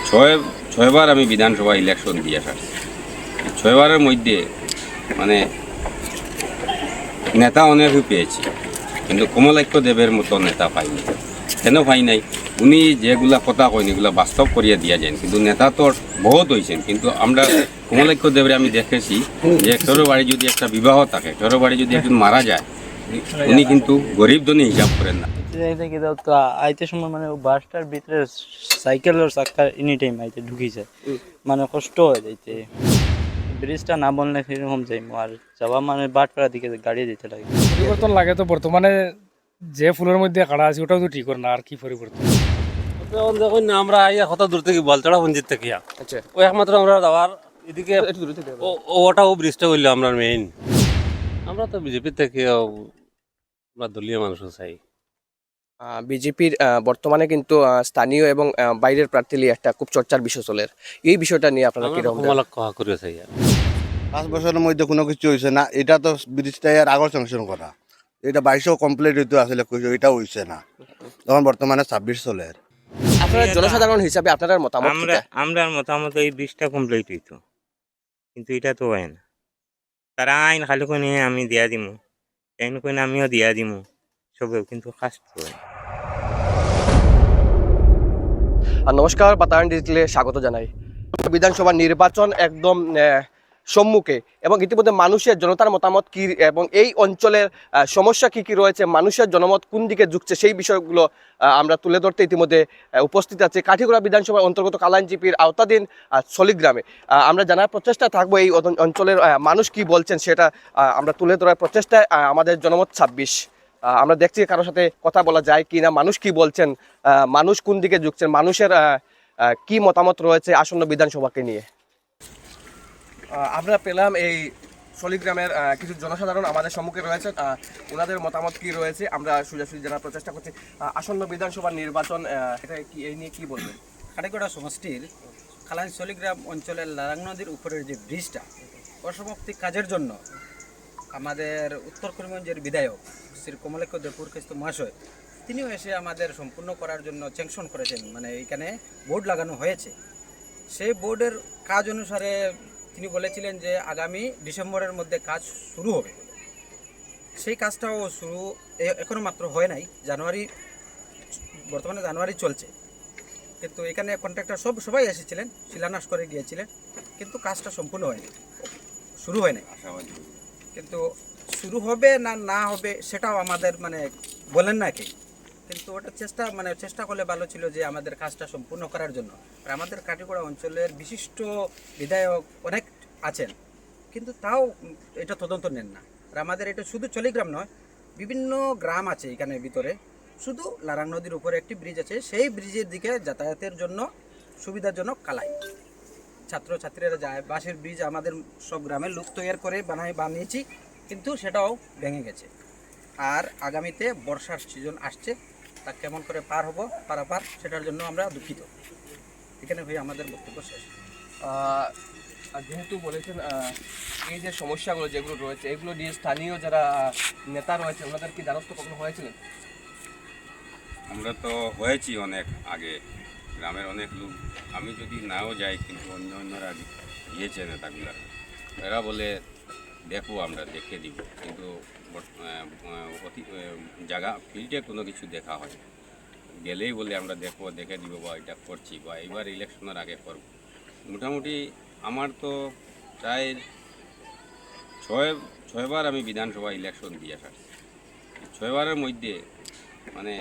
ছয় ছয়বার আমি বিধানসভা ইলেকশন দিয়ে আসছি। ছয়বারের মধ্যে মানে নেতা অনেকই পেয়েছি, কিন্তু কমলাক্ষ দেবের মতো নেতা পাইনি। কেন পাই নাই? উনি যেগুলা কথা কইন এগুলা বাস্তব করিয়া দিয়া যান, কিন্তু নেতা তো বহুত হয়েছেন। কিন্তু আমরা কমলাক্ষ দেবের আমি দেখেছি যে কারো বাড়ি যদি একটা বিবাহ থাকে, কারো বাড়ি যদি একজন মারা যায়, উনি কিন্তু গরিব ধনী হিসাব করেন না। আইতে সময় মানে বাসটার ভিতরে সাইকেলের চাক্কা এনি টাইম আইতে ঢুকি যায়, মানে কষ্ট হয়ে যাইতে। ব্রিজটা না বললে সেরকম যাইমো, আর যাওয়া মানে বাটপাড়ার দিকে গাড়ি দিতে লাগে। পরিবর্তন লাগে তো বর্তমানে যে ফুলের মধ্যে কাড়া আছে ওটাও তো ঠিক করে না, আর কি পরিবর্তন। দেখুন না, আমরা আইয়া কত দূর থেকে বলচড়া পঞ্জিত থেকে আচ্ছা, ওই একমাত্র আমরা যাওয়ার এদিকে একটু দূরে থেকে ওটা ও ব্রিজটা হইলো আমরা মেইন। আমরা তো বিজেপি থেকে আমরা দলীয় মানুষ চাই। বিজেপির বর্তমানে কিন্তু স্থানীয় এবং বাইরের প্রার্থী নিয়ে একটা খুব চর্চার বিষয় চলে। এই বিষয়টা নিয়ে আপনারা আমরা কিরকম কমলাক্ষ করে চাই। 5 বছরের মধ্যে কোনো কিছু হয়েছে না। এটা তো ব্রিজটা আর আগর স্যাংশন করা, এটা 22 কমপ্লিট হইতে আসলে কইছো, এটা হইছে না। তখন বর্তমানে 26 চলে। আপনারা জনসাধারণ হিসাবে আপনার মতামত আমরা কিটা? আমরার মতামত এই ব্রিজটা কমপ্লিট হইতো, কিন্তু এটা তো হয় না। তারা আইন খালি কোনে আমি দিয়া দিমু, আইন কোনে আমিও দিয়া দিমু, সবেও কিন্তু কাজ তো হয় না। আর নমস্কার, বাতায়ন ডিজিটালে স্বাগত জানাই। বিধানসভা নির্বাচন একদম সম্মুখে, এবং ইতিমধ্যে মানুষের জনতার মতামত কি এবং এই অঞ্চলের সমস্যা কি কি রয়েছে, মানুষের জনমত কোন দিকে ঝুঁকছে, সেই বিষয়গুলো আমরা তুলে ধরতে ইতিমধ্যে উপস্থিত আছে কাঠিগড়া বিধানসভার অন্তর্গত কালাইনজিপির আওতাধীন সলিগ্রামে। আমরা জানার প্রচেষ্টা থাকবো এই অঞ্চলের মানুষ কি বলছেন সেটা আমরা তুলে ধরার প্রচেষ্টায়। আমাদের জনমত 26, আমরা দেখছি কারোর সাথে কথা বলা যায় কি না, মানুষ কি বলছেন, মানুষ কোন দিকে ঝুঁকছেন, মানুষের কি মতামত রয়েছে আসন্ন বিধানসভাকে নিয়ে। আমরা পেলাম এই সলিগ্রামের কিছু জনসাধারণ আমাদের সম্মুখে রয়েছে, ওনাদের মতামত কি রয়েছে আমরা সোজাসুজি জানার প্রচেষ্টা করছি। আসন্ন বিধানসভা নির্বাচন, এটা কি, এই নিয়ে কি বলবেন? কাটিগড়া সমষ্টির খালাইন সলিগ্রাম অঞ্চলের লারাং নদীর উপরের যে ব্রিজটা অসমাপ্তি কাজের জন্য আমাদের উত্তর করিমগঞ্জের বিধায়ক শ্রী কমলাক্ষ দেবপুরকেস্ত মহাশয় তিনিও এসে আমাদের সম্পূর্ণ করার জন্য স্যাংশন করেছেন, মানে এখানে বোর্ড লাগানো হয়েছে। সেই বোর্ডের কাজ অনুসারে তিনি বলেছিলেন যে আগামী ডিসেম্বরের মধ্যে কাজ শুরু হবে। সেই কাজটাও শুরু এখনও মাত্র হয় নাই, বর্তমানে জানুয়ারি চলছে, কিন্তু এখানে কন্ট্রাক্টর সবাই এসেছিলেন, শিলান্যাস করে গিয়েছিলেন, কিন্তু কাজটা সম্পূর্ণ হয়নি, শুরু হয় নাই। কিন্তু শুরু হবে না না হবে সেটাও আমাদের মানে বলেন না কি, কিন্তু ওটা চেষ্টা করলে ভালো ছিল যে আমাদের কাজটা সম্পূর্ণ করার জন্য। আর আমাদের কাটিগড়া অঞ্চলের বিশিষ্ট বিধায়ক অনেক আছেন, কিন্তু তাও এটা তদন্ত নেন না। আর আমাদের এটা শুধু চলিগ্রাম নয়, বিভিন্ন গ্রাম আছে এখানে ভিতরে, শুধু লারাং নদীর উপরে একটি ব্রিজ আছে, সেই ব্রিজের দিকে যাতায়াতের জন্য সুবিধাজনক কালাই ছাত্রছাত্রীরা যায়। বাঁশের ব্রিজ আমাদের সব গ্রামের লোক তৈরি করে বানিয়েছি, কিন্তু সেটাও ভেঙে গেছে। আর আগামীতে বর্ষার সিজন আসছে, তা কেমন করে পারাপার সেটার জন্য আমরা দুঃখিত। এখানে হয়ে আমাদের বক্তব্য শেষ। যেহেতু বলেছেন এই যে সমস্যাগুলো যেগুলো রয়েছে এগুলো নিয়ে স্থানীয় যারা নেতা রয়েছে ওনাদের কি দ্বারস্থ কখনো হয়েছিলেন? আমরা তো হয়েছি অনেক আগে, গ্রামের অনেক লোক, আমি যদি নাও যাই কিন্তু অন্যরা গিয়েছে নেতাগুলা, এরা বলে দেখো আমরা দেখে দিব, কিন্তু জায়গা ফিল্ডে কোনো কিছু দেখা হয় না। গেলেই বলে আমরা দেখবো, দেখে দিব, বা এটা করছি, বা এবার ইলেকশনের আগে করব। মোটামুটি আমার তো প্রায় ছয়বার আমি বিধানসভা ইলেকশন দিয়ে আসছি। ছয়বারের মধ্যে মানে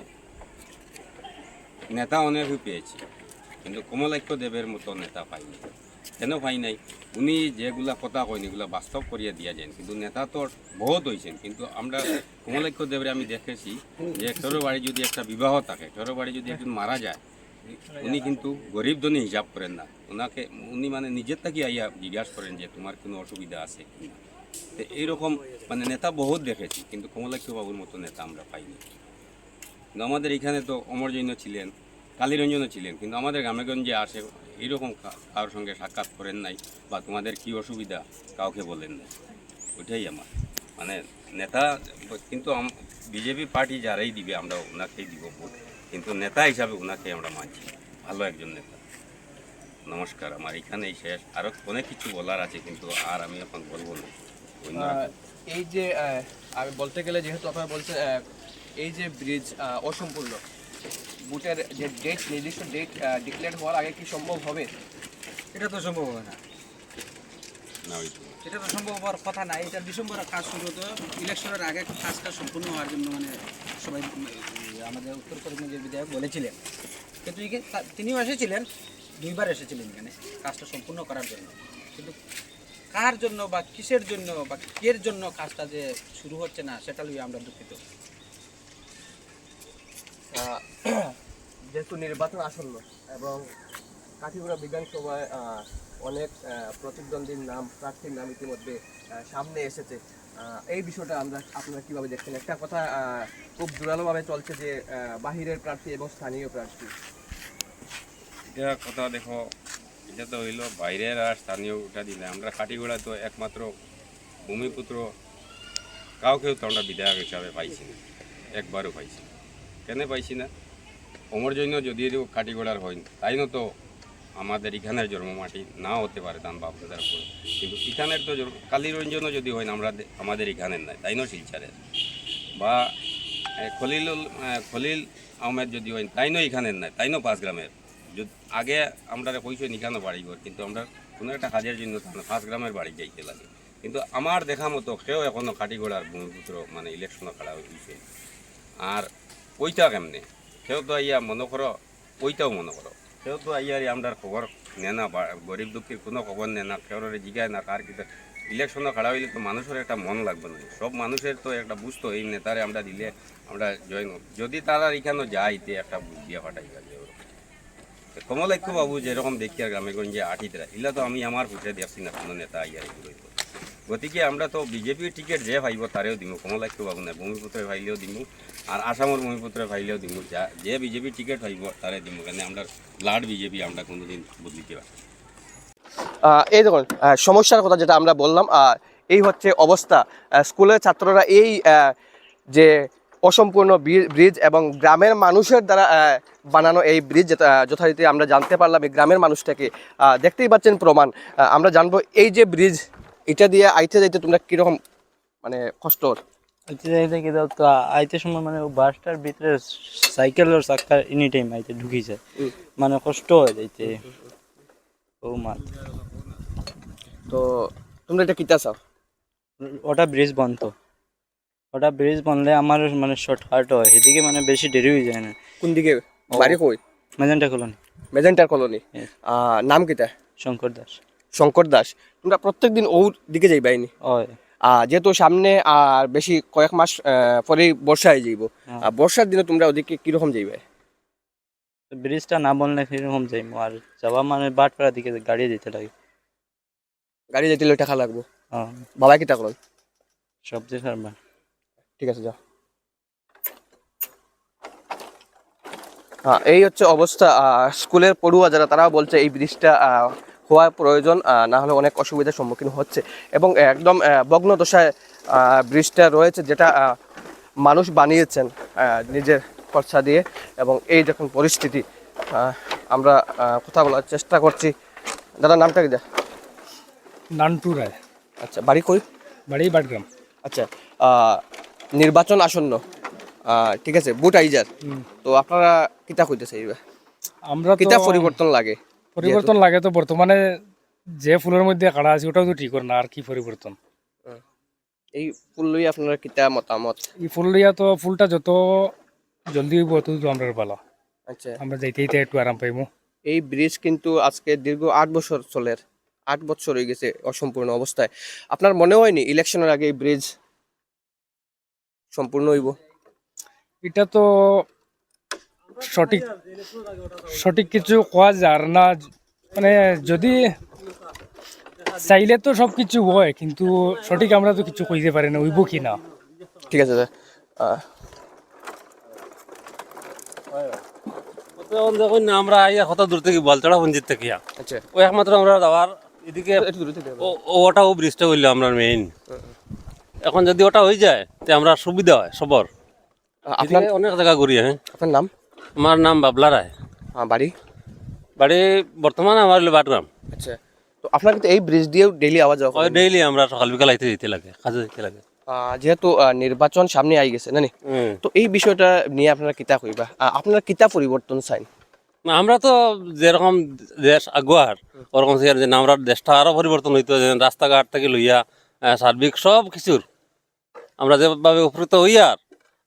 নেতা অনেকই পেয়েছি, কিন্তু কমলাক্ষ দেবের মতো নেতা পাইনি। কেন পাই নাই? উনি যেগুলা কথা কইন এগুলা বাস্তব করিয়া দিয়া যান, কিন্তু নেতা তো বহুত হয়েছেন। কিন্তু আমরা কমলাক্ষ দেবের আমি দেখেছি যে কারো বাড়ি যদি একটা বিবাহ থাকে, কারো বাড়ি যদি একজন মারা যায়, উনি কিন্তু গরিব ধনী হিসাব করেন না। উনি মানে নিজের থেকে আইয়া জিজ্ঞাসা করেন যে তোমার কোনো অসুবিধা আছে কিনা। তো এইরকম মানে নেতা বহুত দেখেছি, কিন্তু কমলাক্ষ বাবুর মতো নেতা আমরা পাইনি। কিন্তু আমাদের এখানে তো অমরজৈন ছিলেন, কালীরঞ্জনও ছিলেন, কিন্তু আমাদের গ্রামেগঞ্জে আসে এইরকম কারোর সঙ্গে সাক্ষাৎ করেন নাই, বা তোমাদের কি অসুবিধা কাউকে বলেন নাই। ওইটাই আমার মানে নেতা, কিন্তু বিজেপি পার্টি যারাই দিবে আমরা ওনাকেই দিব ভোট, কিন্তু নেতা হিসাবে ওনাকে আমরা মানছি, ভালো একজন নেতা। নমস্কার, আমার এখানেই শেষ। আরও অনেক কিছু বলার আছে, কিন্তু আর আমি এখন বলবো না। ধন্যবাদ। এই যে আমি বলতে গেলে যেহেতু আপনারা বলছেন এই যে ব্রিজ অসম্পূর্ণ, বুটের যে ডেট নির্দিষ্ট ডেট ডিক্লেয়ার হওয়ার আগে কি সম্ভব হবে? এটা তো সম্ভব হবে না, না, ওইটুকু। এটা তো সম্ভব হওয়ার কথা না। এটা ডিসেম্বরে কাজ শুরু হতো, ইলেকশনের আগে কাজটা সম্পূর্ণ হওয়ার জন্য মানে সবাই আমাদের উত্তর করিমগঞ্জের বিধায়ক বলেছিলেন। কিন্তু তিনিও এসেছিলেন, 2বার এসেছিলেন এখানে কাজটা সম্পূর্ণ করার জন্য। কিন্তু কার জন্য বা কিসের জন্য বা কের জন্য কাজটা যে শুরু হচ্ছে না, সেটা নিয়ে আমরা দুঃখিত। যেহেতু নির্বাচন আসন্ন এবং কাঠিগড়া বিধানসভায় অনেক প্রতিদ্বন্দ্বীর নাম, প্রার্থীর নাম ইতিমধ্যে সামনে এসেছে, এই বিষয়টা আপনারা কীভাবে দেখছেন? একটা কথা খুব জোরালোভাবে চলছে যে বাহিরের প্রার্থী এবং স্থানীয় প্রার্থী। এটা কথা দেখো, এটা তো হইলো বাইরের আর স্থানীয় ওটা দিলে আমরা কাটিগোড়া তো একমাত্র ভূমিপুত্র কাউকেও তো আমরা বিধায়ক হিসাবে পাইছি না, একবারও পাইছি না। কেন পাইছি না? ওমর জন্য যদিও কাটিগোড়ার হয়, তাই না তো আমাদের এখানের জন্মমাটি নাও হতে পারে ধান বাপদাদার উপর, কিন্তু এখানের তো কালীরঞ্জনও যদি হয় না আমাদের এখানের নাই, তাই না শিলচারের। বা খলিল আহমেদ যদি হয়, তাই না এখানের নাই, তাই না 5 গ্রামের। আগে আমরা কইছি এখানেও বাড়ি ঘর, কিন্তু আমরা কোনো একটা কাজের জন্য 5 গ্রামের বাড়ি যাইতে লাগে। কিন্তু আমার দেখা মতো কেউ এখনও কাটিগোড়ার ভূমিপুত্র মানে ইলেকশনও খেলা হয়েছে। আর ওইটা কেমনে কেউ তো আইয়া মনে করো, ওইটাও মনে করো কেউ তো আইয়ার আমরা খবর নে না, গরিব দুঃখীর কোনো খবর নে না, কেউ জিগায় না কার কিন্তু ইলেকশনও খেলা হইলে তো মানুষের একটা মন লাগবে না। সব মানুষের তো একটা বুঝতো এই নেতারে আমরা দিলে আমরা জয়েন, যদি তারা এখানেও যাইতে একটা বুঝিয়ে ফাটাই গেছে। কমলাক্ষ বাবু যেরকম দেখি আর গ্রামে গঞ্জে আঠিতরা, এগুলা তো আমি আমার ফুটে দেখছি না কোনো নেতা আইয়ার এগুলো। গতিকে আমরা তো বিজেপির টিকিট যে ভাইব তারেও দিব, কমলাক্ষ বাবু না, ভূমিপুত্রে ভাইলেও দিব, আর আসামের ভূমিপুত্রে ভাইলেও দিব, যে বিজেপি টিকিট ভাইব তারে দিব। কেন আমরা লাড বিজেপি আমরা কোনোদিন বদলিতে পারি। এই দেখুন সমস্যার কথা যেটা আমরা বললাম, এই হচ্ছে অবস্থা। স্কুলের ছাত্ররা এই যে অসম্পূর্ণ ব্রিজ এবং গ্রামের মানুষের দ্বারা বানানো এই ব্রিজ, যেটা যথারীতি আমরা জানতে পারলাম এই গ্রামের মানুষটাকে, দেখতেই পাচ্ছেন প্রমাণ। আমরা জানবো এই যে ব্রিজ, এটা দিয়ে আইতে যাইতে তোমরা কীরকম মানে কষ্ট? আইতে সময় মানে বাসটার ভিতরে সাইকেলের চাক্কা এনি টাইম আইতে ঢুকি যায়, মানে কষ্ট হয়ে যাইতে। ও মাত তো তোমরা এটা কিতা চাও? ওটা ব্রিজ বন্ধ, ওটা ব্রিজ বনলে আমার মানে শর্টকাট হয়, এদিকে মানে বেশি দেরি হয়ে যায় না। কোন দিকে বাড়ি? কই? Magenta colony. মেজেন্টার কলোনি। নাম কিতা? শঙ্কর দাস। শঙ্কর দাস। তোমরা প্রত্যেকদিন ওর দিকে যাইবাইনি? হয়। যেহেতু সামনে আর বেশি কয়েক মাস পরেই বর্ষায় যাইব, বর্ষার দিনে তোমরা ওদিকে কিরকম যাইবে? ব্রিজটা না বললে সেরকম যাইবো, আর যাওয়া মানে বাটপাড়ার দিকে গাড়ি যেতে লাগে। গাড়ি যেতে হলে টাকা লাগবো। হ্যাঁ। বাবা কিতা করেন? সবজি সারবা। ঠিক আছে, যাও। এই হচ্ছে অবস্থা। স্কুলের পড়ুয়া যারা, তারা বলছে এই ব্রিজটা হওয়া প্রয়োজন, না হলে অনেক অসুবিধার সম্মুখীন হচ্ছে। এবং একদম ভগ্ন দশায় ব্রিজটা রয়েছে, যেটা মানুষ বানিয়েছেন নিজের খরচা দিয়ে। এবং এই যখন পরিস্থিতি, আমরা কথা বলার চেষ্টা করছি। দাদা নামটা কি? নান্টু রায়। আচ্ছা, বাড়ি কই? বাড়ি বাটগ্রাম। আচ্ছা, নির্বাচন আসন্ন, ঠিক আছে, বুট আইজার, তো আপনারা কিতা কইতেছে এইবার? আমরা কিতা পরিবর্তন লাগে? পরিবর্তন লাগে তো বর্তমানে যে ফুলের মধ্যে কাড়া আছে ওটাও তো ঠিক না, আর কি পরিবর্তন? এই ফুল লই আপনারা কিতা মতামত? এই ফুল লইয়া তো ফুলটা যত জলদি হইব তত তো আমরা ভালো। আচ্ছা, আমরা যাইতে যাইতে একটু আরাম পাইবো। এই ব্রিজ কিন্তু আজকে দীর্ঘ 8 বছর চলের, 8 বছর হয়ে গেছে অসম্পূর্ণ অবস্থায়। আপনার মনে হয়নি ইলেকশনের আগে এই ব্রিজ সম্পূর্ণ হইব? এটা তো সঠিক কিছু কোয়া যার না, মানে যদি চাইলে তো সব কিছু হয়, কিন্তু সঠিক আমরা তো কিছু কইতে পারি না হইব কি না। ঠিক আছে স্যার। দেখুন আমরা আইয়া কত দূর থেকে বলতড়া পঞ্জিত থেকে, আচ্ছা, ওই একমাত্র আমরা যাওয়ার এদিকে একটু দূরে থেকে। ওটা ও ব্রিজটা হইলো আমরা মেইন। এখন যদি ওটা হয়ে যায় তে আমরা সুবিধা হয় সবর। আপনার অনেক জায়গা ঘুরি। হ্যাঁ, আপনার নাম? আমার নাম বাবলা রায়। বাড়ি? বাড়ি বর্তমানে আমার হলো বাটগ্রাম। আচ্ছা, তো আপনার কিন্তু এই ব্রিজ দিয়েও ডেইলি আওয়া যাওয়া করেন? ডেইলি আমরা সকাল বিকাল আইতে যেতে লাগে, কাজে যেতে লাগে। যেহেতু নির্বাচন সামনে আই গেছে না নি, তো এই বিষয়টা নিয়ে আপনারা কিতা কইবা? আপনারা কিতা পরিবর্তন চাইন? না, আমরা তো যেরকম দেশ আগুয়ার ওরকম যে আমরা দেশটা আরো পরিবর্তন হইতো, যে রাস্তাঘাট থেকে লইয়া সার্বিক সব কিছুর আমরা যেভাবে উপকৃত হইয়া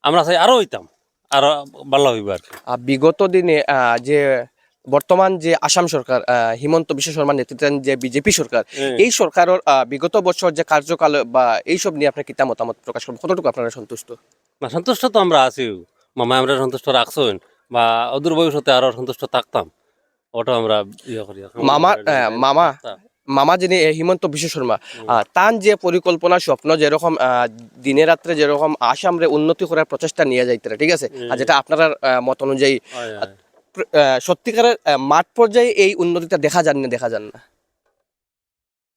আমরা চাই আরো হইতাম, আরো ভালো হইব আর কি। বিগত দিনে যে বর্তমান যে আসাম সরকার, হিমন্ত বিশ্ব শর্মার নেতৃত্বাধীন যে বিজেপি সরকার, এই সরকারের বিগত বছর যে কার্যকাল বা এইসব নিয়ে আপনার কিতা মতামত প্রকাশ করবেন? কতটুকু আপনারা সন্তুষ্ট? না, সন্তুষ্ট তো আমরা আছি, মামা আমরা সন্তুষ্ট রাখছেন, বা অদূর ভবিষ্যতে আরো সন্তুষ্ট থাকতাম, ওটা আমরা ইয়ে করি। মামা যিনি হিমন্ত বিশ্ব শর্মা, তার যে পরিকল্পনা স্বপ্ন যেরকম দিনে রাত্রে যেরকম আসামরে উন্নতি করার প্রচেষ্টা নিয়ে যাইতে, ঠিক আছে, আর যেটা আপনার মত অনুযায়ী সত্যিকারের মাঠ পর্যায়ে এই উন্নতিটা দেখা যান না?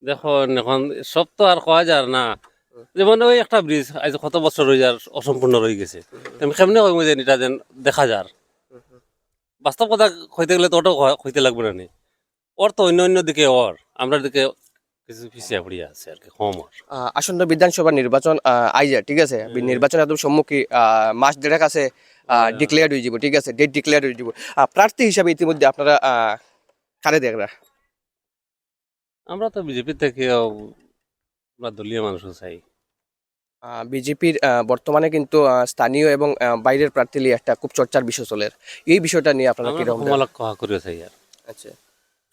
দেখুন, এখন সব তো আর কয়া যায় না। যেমন ওই একটা ব্রিজ আজ কত বছর হয়ে যার অসম্পূর্ণ রয়ে গেছে, আমি কেমনে কইব যে এটা যেন দেখা যার? বাস্তব কথা কইতে গেলে তো ওটাও কইতে লাগবে না নি। ওর তো অন্য দিকে ওর, আমরা দিকে কিছু পিছিয়ে পড়িয়া আছে আর কি, কম ওর। আসন্ন বিধানসভা নির্বাচন আইজা, ঠিক আছে, নির্বাচন একদম সম্মুখী, মাস দেড়েক আছে, ডিক্লেয়ার হয়ে যাব, ঠিক আছে, ডেট ডিক্লেয়ার হয়ে যাব। প্রার্থী হিসাবে ইতিমধ্যে আপনারা কারে দেখরা? আমরা তো বিজেপি থেকে আমরা দলীয় মানুষ চাই। বিজেপির বর্তমানে কিন্তু স্থানীয় এবং বাইরের প্রার্থী নিয়ে একটা খুব চর্চার বিষয় চলে, এই বিষয়টা নিয়ে আপনারা আমরা কিরকম? কমলা কহা করে চাই আর। আচ্ছা,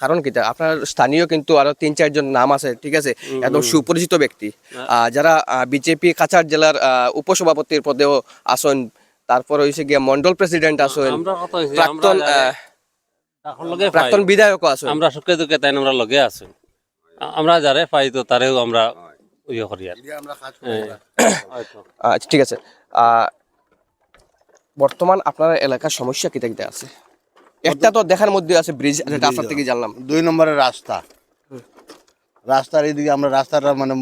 কারণ কি আপনার স্থানীয় কিন্তু আরো 3-4 জন নাম আছে, ঠিক আছে, একদম সুপরিচিত ব্যক্তি, যারা বিজেপি কাছাড় জেলার উপসভাপতির পদেও আসেন, তারপর হয়েছে গিয়ে মন্ডল প্রেসিডেন্ট আসেন, আমরা কত হইছে, প্রাক্তন প্রাক্তন বিধায়ক আসেন। আমরা সুখে দুঃখে তাই আমরা লগে আছি, আমরা যারে পাই তো তারেও আমরা ইয়ে করি আর। আচ্ছা, ঠিক আছে, বর্তমান আপনার এলাকার সমস্যা কিতা কিতা আছে? একটা তো দেখার মধ্যে আছে ব্রিজ, যেটা আপনার থেকে জানলাম। 2 নম্বরের রাস্তার এইদিকে আমরা রাস্তাটা মানে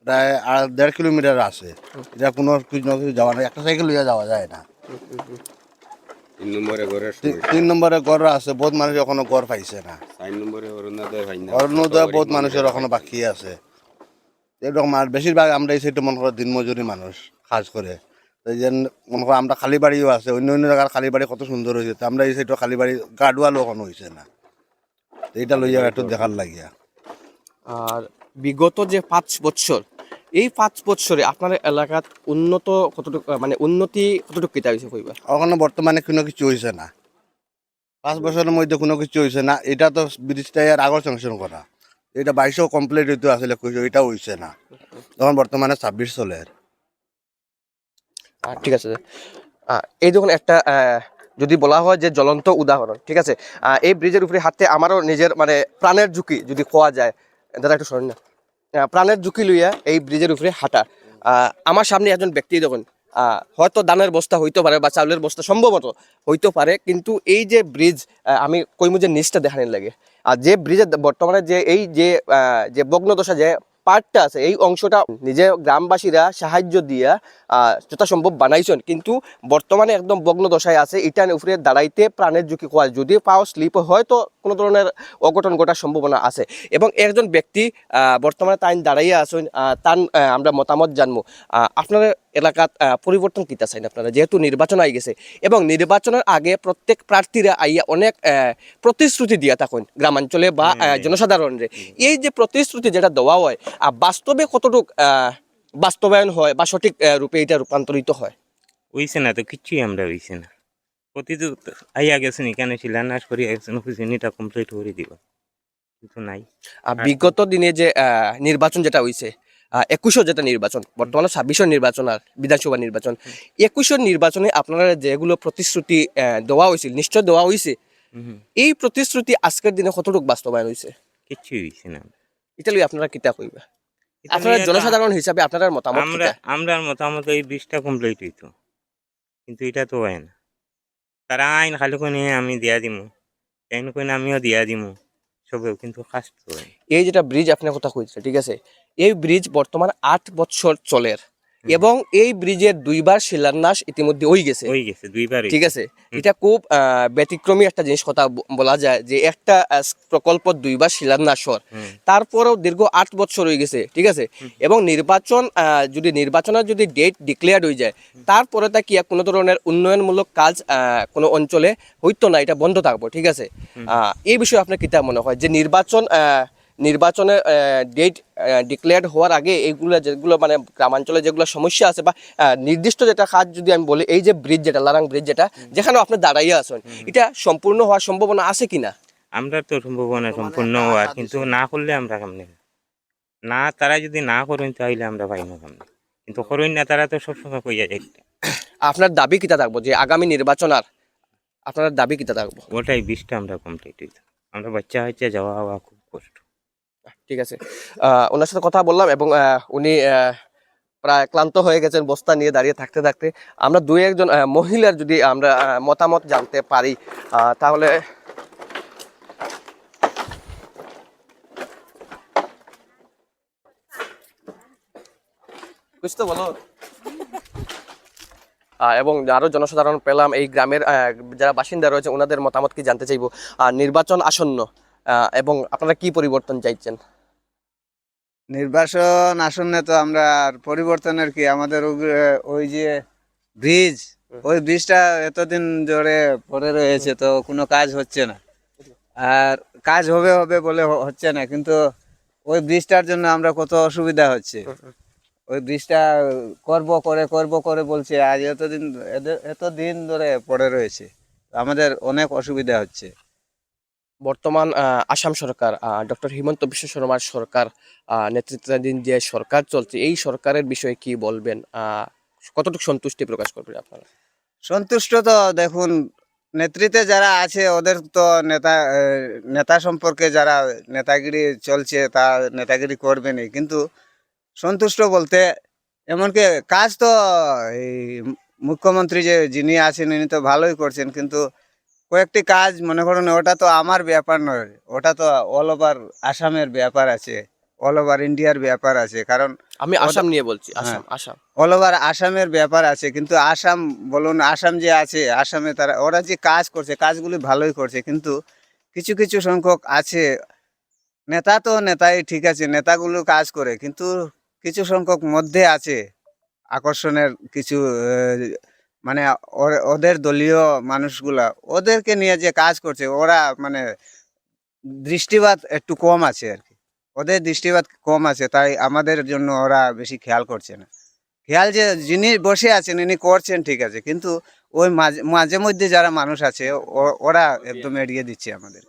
প্রায় 1.5 কিলোমিটার আছে, এটা কোনো কিছু না কিছু যাওয়া না, একটা সাইকেল লইয়া যাওয়া যায় না। 3 নম্বরে ঘরের 3 নম্বরে ঘর আছে, বহুত মানুষ এখনো ঘর পাইছে না। 4 নম্বরে অরুণোদয় হয় না, অরুণোদয় বহুত মানুষের এখনো বাকি আছে এরকম। আর বেশিরভাগ আমরা এই সাইডে মনে করো দিনমজুরি মানুষ কাজ করে, এই যে মনে করো আমরা খালি বাড়িও আছে, অন্য জায়গার খালি বাড়ি কত সুন্দর হয়েছে, তো আমরা এই সাইডে খালি বাড়ি গাডওয়ালও এখনো হয়েছে না, এইটা লইয়া একটু দেখার লাগিয়া। আর বিগত যে 5 বছর, এই 5 বছরে আপনার এলাকাত উন্নতি কতটুকু কিতা হয়েছে কইবা? ওখানে বর্তমানে কোনো কিছু হয়েছে না, 5 বছরের মধ্যে কোনো কিছু হয়েছে না। এটা তো ব্রিজটা আর আগর স্যাংশন করা, এটা 22 কমপ্লিট হইতে আসলে কইছো, এটা হয়েছে না, তখন বর্তমানে 26 চলে। ঠিক আছে, এই দেখুন একটা যদি বলা হয় যে জ্বলন্ত উদাহরণ, ঠিক আছে, এই ব্রিজের উপরে হাঁটতে আমারও নিজের মানে প্রাণের ঝুঁকি যদি কোয়া যায়, দাদা একটু শোনেন না, প্রাণের ঝুঁকি লইয়া এই ব্রিজের উপরে হাঁটা। আমার সামনে একজন ব্যক্তি দেখুন, হয়তো ধানের বস্তা হইতে পারে বা চাউলের বস্তা সম্ভবত হইতে পারে, কিন্তু এই যে ব্রিজ, আমি কইমু যে নিচটা দেখানোর লাগে, আর যে ব্রিজের বর্তমানে যে এই যে ভগ্নদশা যে পার্টটা আছে, এই অংশটা নিজে গ্রামবাসীরা সাহায্য দিয়া যথাসম্ভব বানাইছেন, কিন্তু বর্তমানে একদম ভগ্ন দশায় আছে, এটার উপরে দাঁড়াইতে প্রাণের ঝুঁকি কোয়া, যদি পাও স্লিপ হয় তো কোনো ধরনের অঘটন ঘটার সম্ভাবনা আছে। এবং একজন ব্যক্তি বর্তমানে তাই দাঁড়াইয়া আছেন, তার আমরা মতামত জানবো। আপনার এলাকাত পরিবর্তন কিতা চাইন আপনারা, যেহেতু নির্বাচন আই গেছে, এবং নির্বাচনের আগে প্রত্যেক প্রার্থীরা আইয়া অনেক প্রতিশ্রুতি দিয়া থাকেন গ্রামাঞ্চলে বা জনসাধারণরে, এই যে প্রতিশ্রুতি যেটা দেওয়া হয় বাস্তবে কতটুক বাস্তবায়ন হয় বা সঠিক রূপে এটা রূপান্তরিত হয়? হইছে না তো, কিচ্ছুই আমরা হইছে না। প্রতিদিন আইয়া গেছেন, এখানে শিলান্যাস করিয়া গেছেন, এটা কমপ্লিট করে দিব, কিন্তু নাই। বিগত দিনে যে নির্বাচন যেটা হইছে, 21 যেটা নির্বাচন, বর্তমানে 26 নির্বাচন আর বিধানসভা নির্বাচন, 21 নির্বাচনে আপনারা যেগুলো প্রতিশ্রুতি দেওয়া হয়েছিল, নিশ্চয় দেওয়া হয়েছে, এই প্রতিশ্রুতি আজকের দিনে কতটুকু বাস্তবায়ন হয়েছে? কিচ্ছুই হইছে না। এটা লই আপনারা কিতা কইবা? আপনারা জনসাধারণ হিসাবে আপনার মতামত আমরা কিতা? আমরার মতামত এই ব্রিজটা কমপ্লিট হইতো, কিন্তু এটা তো হয় না। তারা আইন খালি কোনে আমি দিয়া দিমু, আইন কোনে আমিও দিয়া দিমু, সবেও, কিন্তু কাজ তো হয় না। এই যেটা ব্রিজ আপনার কথা কইছে, ঠিক আছে, এই ব্রিজ বর্তমান 8 বছর চলের, এবং এই ব্রিজের 2বার শিলান্যাস ইতিমধ্যে হয়ে গেছে, হয়ে গেছে 2বার। ঠিক আছে। এটা খুব ব্যতিক্রমী একটা জিনিস কথা বলা যায় যে একটা প্রকল্প 2বার শিলান্যাস হওয়ার, তারপরেও দীর্ঘ 8 বছর হয়ে গেছে, ঠিক আছে। এবং নির্বাচনের যদি ডেট ডিক্লেয়ার্ড হয়ে যায়, তারপরে তা কি কোনো ধরনের উন্নয়নমূলক কাজ কোনো অঞ্চলে হইতো না, এটা বন্ধ থাকবো, ঠিক আছে। এই বিষয়ে আপনার কিতা মনে হয় যে নির্বাচনের ডেট ডিক্লেয়ার্ড হওয়ার আগে এইগুলো যেগুলো মানে গ্রামাঞ্চলে যেগুলো সমস্যা আছে বা নির্দিষ্ট যেটা কাজ যদি আমি বলি, এই যে ব্রিজ যেটা লারাং ব্রিজ যেটা যেখানে আপনি দাঁড়াইয়া আছেন, এটা সম্পূর্ণ হওয়ার সম্ভাবনা আছে কিনা? আমরা তো সম্ভাবনা সম্পূর্ণ হওয়ার, কিন্তু না করলে আমরা কেমনে না, তারা যদি না করেন তাহলে আমরা পাই না কেমনে, কিন্তু করেন না তারা তো সবসময় কইয়া যায়। আপনার দাবি কিতা থাকবো যে আগামী নির্বাচন আর আপনার দাবি কিতা থাকবো? ওটাই 20টা আমরা কমপ্লিট হইতো, আমরা বাচ্চা হচ্ছে যাওয়া হওয়া খুব কষ্ট। ঠিক আছে, ওনার সাথে কথা বললাম এবং উনি প্রায় ক্লান্ত হয়ে গেছেন বস্তা নিয়ে দাঁড়িয়ে থাকতে থাকতে। আমরা 2-1 মহিলার যদি আমরা মতামত জানতে পারি তাহলে। বুঝতে বলো। এবং আরো জনসাধারণ পেলাম এই গ্রামের যারা বাসিন্দা রয়েছে ওনাদের মতামত কি জানতে চাইবো। নির্বাচন আসন্ন এবং আপনারা কি পরিবর্তন চাইছেন? নির্বাচন আসন্ন তো আমরা আর পরিবর্তনের কি, আমাদের ওই যে ব্রিজ, ওই ব্রিজটা এতদিন ধরে পড়ে রয়েছে, তো কোনো কাজ হচ্ছে না, আর কাজ হবে হবে বলে হচ্ছে না, কিন্তু ওই ব্রিজটার জন্য আমরা কত অসুবিধা হচ্ছে। ওই ব্রিজটা করব করে বলছে, আজ এতদিন ধরে পড়ে রয়েছে, আমাদের অনেক অসুবিধা হচ্ছে। বর্তমান আসাম সরকার ডক্টর হিমন্ত বিশ্ব শর্মার সরকার নেতৃত্বাধীন যে সরকার চলছে, এই সরকারের বিষয়ে কি বলবেন? কতটুকু সন্তুষ্টি প্রকাশ করবেন আপনারা? সন্তুষ্ট তো দেখুন, নেতৃত্বে যারা আছে ওদের তো নেতা সম্পর্কে যারা নেতাগিরি চলছে তা নেতাগিরি করবেনই, কিন্তু সন্তুষ্ট বলতে এমনকি কাজ তো এই মুখ্যমন্ত্রী যিনি আছেন উনি তো ভালোই করছেন, কিন্তু কয়েকটি কাজ মনে করুন ওটা তো আমার ব্যাপার নয়, ওটা তো অল ওভার আসামের ব্যাপার আছে, অল ওভার ইন্ডিয়ার ব্যাপার আছে। কারণ আমি আসাম নিয়ে বলছি, আসাম অল ওভার আসামের ব্যাপার আছে, কিন্তু আসাম বলুন, আসাম যে আছে আসামে ওরা যে কাজ করছে কাজগুলি ভালোই করছে, কিন্তু কিছু কিছু সংখ্যক আছে নেতা, তো নেতাই ঠিক আছে, নেতাগুলো কাজ করে, কিন্তু কিছু সংখ্যক মধ্যে আছে আকর্ষণের কিছু মানে ওদের দলীয় মানুষগুলা ওদেরকে নিয়ে যে কাজ করছে, ওরা মানে দৃষ্টিপাত একটু কম আছে আর কি, ওদের দৃষ্টিপাত কম আছে, তাই আমাদের জন্য ওরা বেশি খেয়াল করছে না। খেয়াল যে যিনি বসে আছেন ইনি করছেন ঠিক আছে, কিন্তু ওই মাঝে মধ্যে যারা মানুষ আছে ওরা একদম এড়িয়ে দিচ্ছে আমাদের।